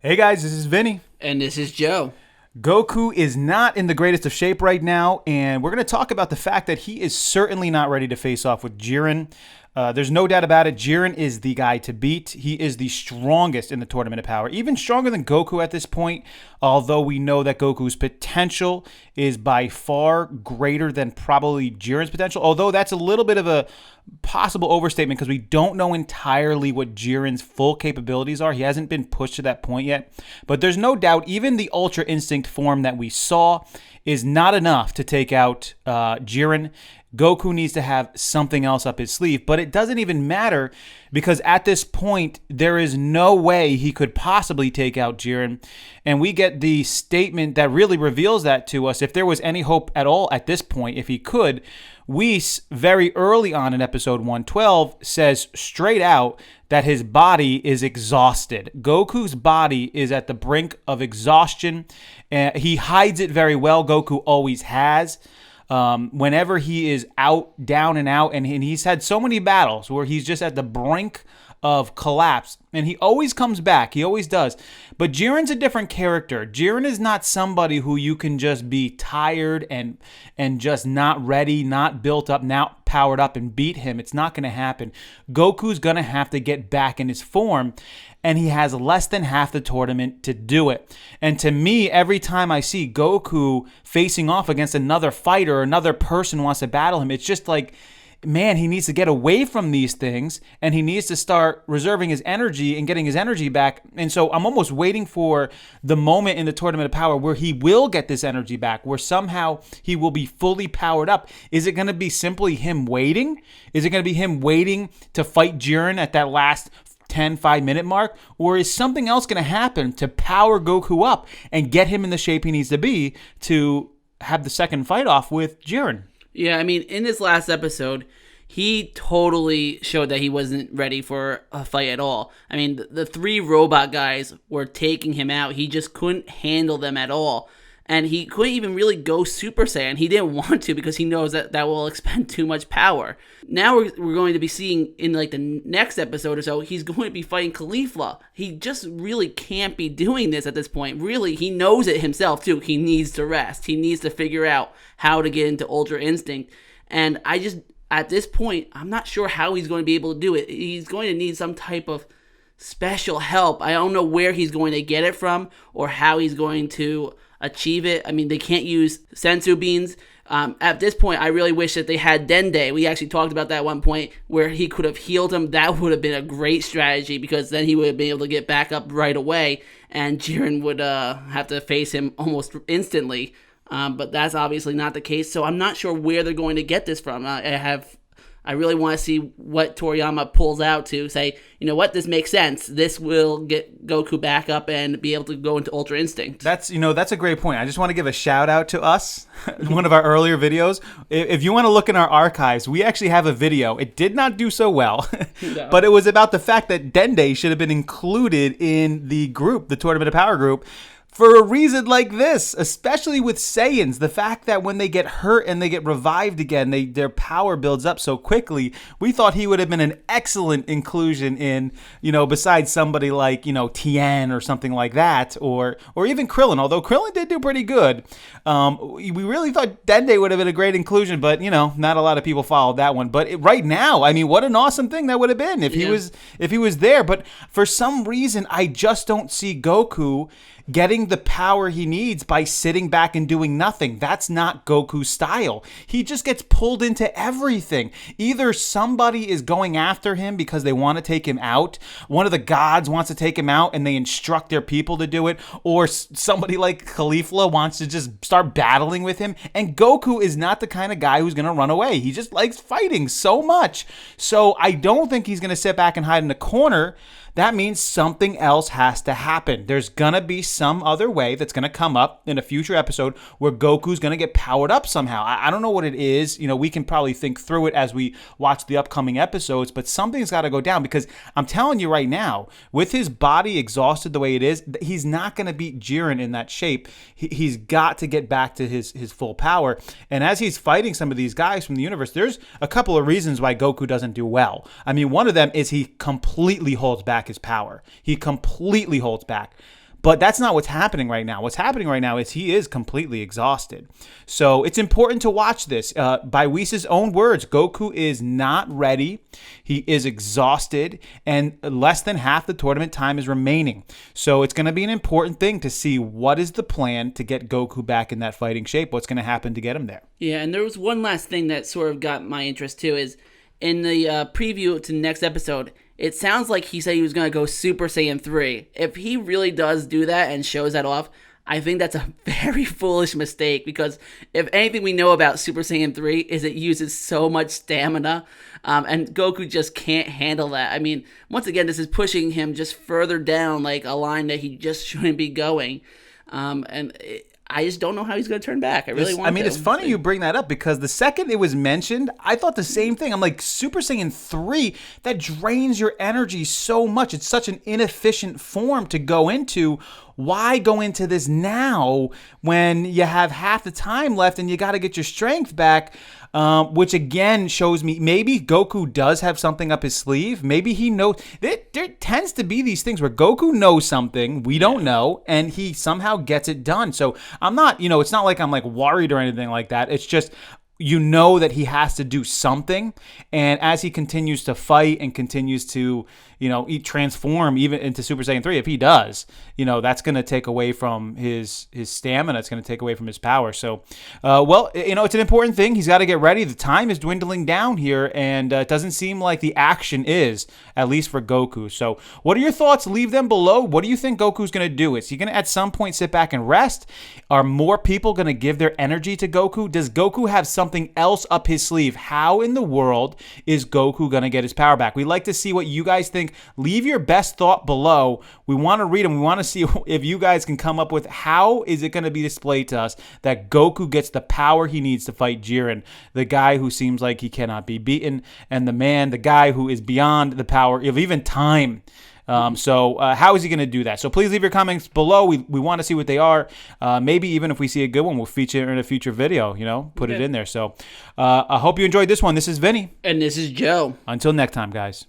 Hey guys, this is Vinny. And this is Joe. Goku is not in the greatest of shape right now, and we're going to talk about the fact that he is certainly not ready to face off with Jiren. There's no doubt about it. Jiren is the guy to beat. He is the strongest in the Tournament of Power, even stronger than Goku at this point, although we know that Goku's potential is by far greater than probably Jiren's potential, although that's a little bit of a possible overstatement because we don't know entirely what Jiren's full capabilities are. He hasn't been pushed to that point yet. But there's no doubt even the Ultra Instinct form that we saw is not enough to take out Jiren. Goku needs to have something else up his sleeve, but it doesn't even matter because at this point, there is no way he could possibly take out Jiren. And we get the statement that really reveals that to us. If there was any hope at all at this point, if he could, Whis, very early on in episode 112, says straight out that his body is exhausted. Goku's body is at the brink of exhaustion. He hides it very well. Goku always has. Whenever he is out, down and out, and he's had so many battles where he's just at the brink of collapse, and he always comes back. He always does. But Jiren's a different character. Jiren is not somebody who you can just be tired and just not ready, not built up, not powered up and beat him. It's not going to happen. Goku's going to have to get back in his form, and he has less than half the tournament to do it. And to me, every time I see Goku facing off against another fighter or another person who wants to battle him, it's just like, man, he needs to get away from these things and he needs to start reserving his energy and getting his energy back. And so I'm almost waiting for the moment in the Tournament of Power where he will get this energy back, where somehow he will be fully powered up. Is it going to be simply him waiting? Is it going to be him waiting to fight Jiren at that last 5-minute mark? Or is something else going to happen to power Goku up and get him in the shape he needs to be to have the second fight off with Jiren? Yeah, I mean, in this last episode, he totally showed that he wasn't ready for a fight at all. I mean, the three robot guys were taking him out. He just couldn't handle them at all. And he couldn't even really go Super Saiyan. He didn't want to because he knows that that will expend too much power. Now we're going to be seeing in like the next episode or so, he's going to be fighting Caulifla. He just really can't be doing this at this point. Really, he knows it himself too. He needs to rest. He needs to figure out how to get into Ultra Instinct. And at this point, I'm not sure how he's going to be able to do it. He's going to need some type of special help. I don't know where he's going to get it from or how he's going to achieve it. I mean, they can't use sensu beans. At this point, I really wish that they had Dende. We actually talked about that at one point where he could have healed him. That would have been a great strategy because then he would have been able to get back up right away and Jiren would have to face him almost instantly. But that's obviously not the case. So I'm not sure where they're going to get this from. I really want to see what Toriyama pulls out to say, you know what, this makes sense. This will get Goku back up and be able to go into Ultra Instinct. That's a great point. I just want to give a shout out to us, one of our earlier videos. If you want to look in our archives, we actually have a video. It did not do so well, No. but it was about the fact that Dende should have been included in the group, the Tournament of Power group, for a reason like this, especially with Saiyans, the fact that when they get hurt and they get revived again, their power builds up so quickly. We thought he would have been an excellent inclusion in, besides somebody like, Tien or something like that, or even Krillin, although Krillin did do pretty good. We really thought Dende would have been a great inclusion, but, not a lot of people followed that one. But right now, I mean, what an awesome thing that would have been if he was there. But for some reason, I just don't see Goku getting the power he needs by sitting back and doing nothing. That's not Goku's style. He just gets pulled into everything. Either somebody is going after him because they want to take him out, one of the gods wants to take him out and they instruct their people to do it, or somebody like Caulifla wants to just start battling with him. And Goku is not the kind of guy who's going to run away. He just likes fighting so much. So I don't think he's going to sit back and hide in a corner. That means something else has to happen. There's going to be some other way that's going to come up in a future episode where Goku's going to get powered up somehow. I don't know what it is. We can probably think through it as we watch the upcoming episodes, but something's got to go down because I'm telling you right now, with his body exhausted the way it is, he's not going to beat Jiren in that shape. He's got to get back to his full power. And as he's fighting some of these guys from the universe, there's a couple of reasons why Goku doesn't do well. I mean, one of them is he completely holds back his power. He completely holds back. But that's not what's happening right now. What's happening right now is he is completely exhausted. So it's important to watch this. By Whis' own words, Goku is not ready. He is exhausted, and less than half the tournament time is remaining. So it's going to be an important thing to see what is the plan to get Goku back in that fighting shape. What's going to happen to get him there? Yeah, and there was one last thing that sort of got my interest too, is in the preview to the next episode, it sounds like he said he was going to go Super Saiyan 3. If he really does do that and shows that off, I think that's a very foolish mistake, because if anything we know about Super Saiyan 3 is it uses so much stamina, and Goku just can't handle that. I mean, once again, this is pushing him just further down, like a line that he just shouldn't be going. I just don't know how he's going to turn back. I really want to. I mean, it's funny you bring that up, because the second it was mentioned, I thought the same thing. I'm like, Super Saiyan 3, that drains your energy so much. It's such an inefficient form to go into. Why go into this now when you have half the time left and you got to get your strength back? Which again shows me maybe Goku does have something up his sleeve. Maybe he knows. There tends to be these things where Goku knows something we don't know, and he somehow gets it done. So I'm not, it's not like I'm like worried or anything like that. It's just, that he has to do something, and as he continues to fight and continues to, transform even into Super Saiyan 3, if he does, that's going to take away from his stamina. It's going to take away from his power. So, it's an important thing. He's got to get ready. The time is dwindling down here, and it doesn't seem like the action is, at least for Goku. So, what are your thoughts? Leave them below. What do you think Goku's going to do? Is he going to at some point sit back and rest? Are more people going to give their energy to Goku? Does Goku have something else up his sleeve? How in the world is Goku going to get his power back? We like to see what you guys think. Leave your best thought below. We want to read them. We want to see if you guys can come up with how is it going to be displayed to us that Goku gets the power he needs to fight Jiren, the guy who seems like he cannot be beaten, and the guy who is beyond the power of even time. So how is he going to do that? So please leave your comments below. We want to see what they are. Maybe even if we see a good one, we'll feature it in a future video, put it in there. So I hope you enjoyed this one. This is Vinny. And this is Joe. Until next time, guys.